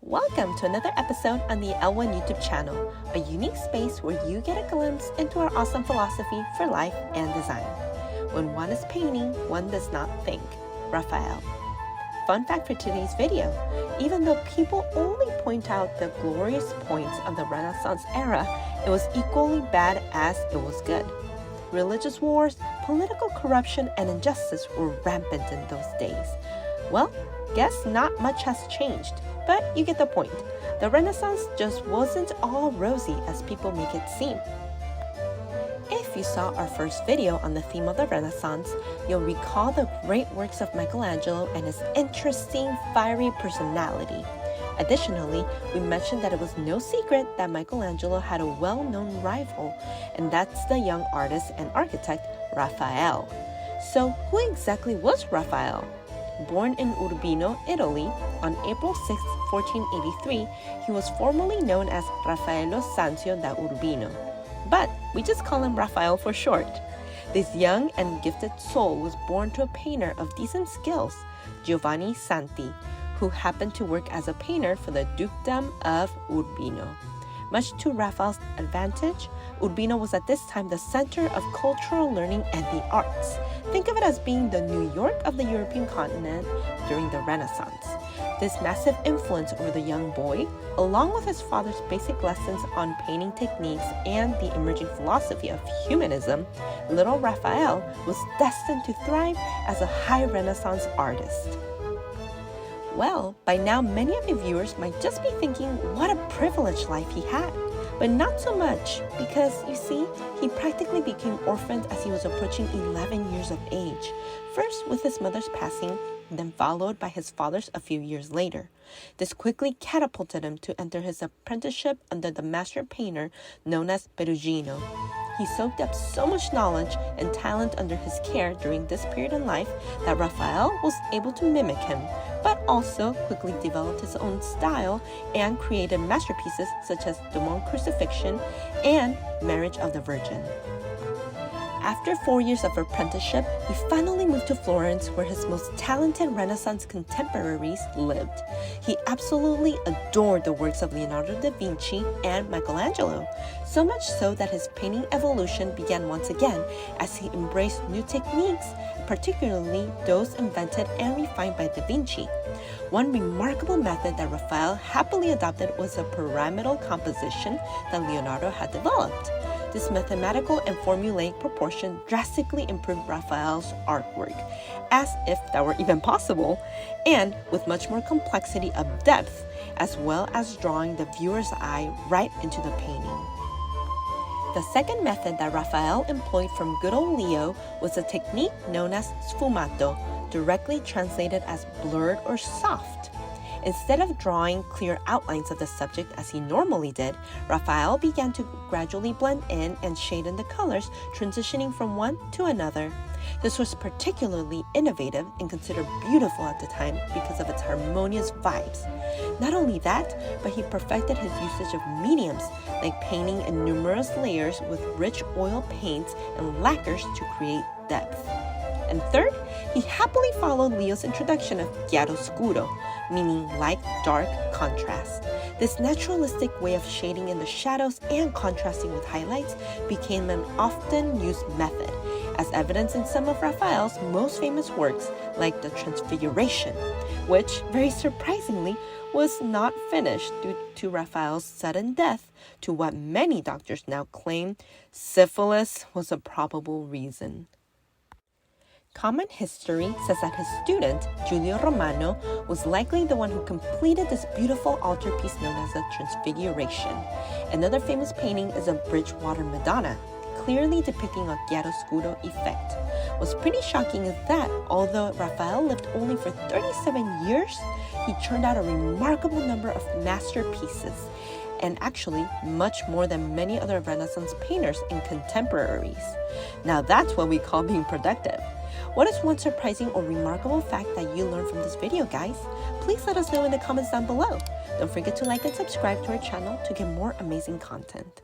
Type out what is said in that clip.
Welcome to another episode on the Elwin YouTube channel, a unique space where you get a glimpse into our awesome philosophy for life and design. When one is painting, one does not think. Raphael. Fun fact for today's video, even though people only point out the glorious points of the Renaissance era, it was equally bad as it was good. Religious wars, political corruption, and injustice were rampant in those days. Well, guess not much has changed, but you get the point. The Renaissance just wasn't all rosy as people make it seem. If you saw our first video on the theme of the Renaissance, you'll recall the great works of Michelangelo and his interesting, fiery personality. Additionally, we mentioned that it was no secret that Michelangelo had a well-known rival, and that's the young artist and architect Raphael. So who exactly was Raphael? Born in Urbino, Italy, on April 6, 1483, he was formerly known as Raffaello Sanzio da Urbino, but we just call him Raphael for short. This young and gifted soul was born to a painter of decent skills, Giovanni Santi, who happened to work as a painter for the Dukedom of Urbino. Much to Raphael's advantage, Urbino was at this time the center of cultural learning and the arts. Think of it as being the New York of the European continent during the Renaissance. This massive influence over the young boy, along with his father's basic lessons on painting techniques and the emerging philosophy of humanism, little Raphael was destined to thrive as a high Renaissance artist. Well, by now many of you viewers might just be thinking what a privileged life he had. But not so much, because you see, he practically became orphaned as he was approaching 11 years of age. First with his mother's passing, then followed by his father's a few years later. This quickly catapulted him to enter his apprenticeship under the master painter known as Perugino. He soaked up so much knowledge and talent under his care during this period in life that Raphael was able to mimic him, but also quickly developed his own style and created masterpieces such as the Mon Crucifixion and Marriage of the Virgin. After 4 years of apprenticeship, he finally moved to Florence, where his most talented Renaissance contemporaries lived. He absolutely adored the works of Leonardo da Vinci and Michelangelo, so much so that his painting evolution began once again as he embraced new techniques, particularly those invented and refined by da Vinci. One remarkable method that Raphael happily adopted was a pyramidal composition that Leonardo had developed. This mathematical and formulaic proportion drastically improved Raphael's artwork, as if that were even possible, and with much more complexity of depth, as well as drawing the viewer's eye right into the painting. The second method that Raphael employed from good old Leo was a technique known as sfumato, directly translated as blurred or soft. Instead of drawing clear outlines of the subject as he normally did, Raphael began to gradually blend in and shade in the colors, transitioning from one to another. This was particularly innovative and considered beautiful at the time because of its harmonious vibes. Not only that, but he perfected his usage of mediums, like painting in numerous layers with rich oil paints and lacquers to create depth. And third, he happily followed Leo's introduction of chiaroscuro, meaning light-dark contrast. This naturalistic way of shading in the shadows and contrasting with highlights became an often used method, as evidenced in some of Raphael's most famous works, like the Transfiguration, which, very surprisingly, was not finished due to Raphael's sudden death, to what many doctors now claim syphilis was a probable reason. Common history says that his student, Giulio Romano, was likely the one who completed this beautiful altarpiece known as the Transfiguration. Another famous painting is a Bridgewater Madonna, clearly depicting a chiaroscuro effect. What's pretty shocking is that, although Raphael lived only for 37 years, he churned out a remarkable number of masterpieces, and actually much more than many other Renaissance painters and contemporaries. Now that's what we call being productive. What is one surprising or remarkable fact that you learned from this video, guys? Please let us know in the comments down below. Don't forget to like and subscribe to our channel to get more amazing content.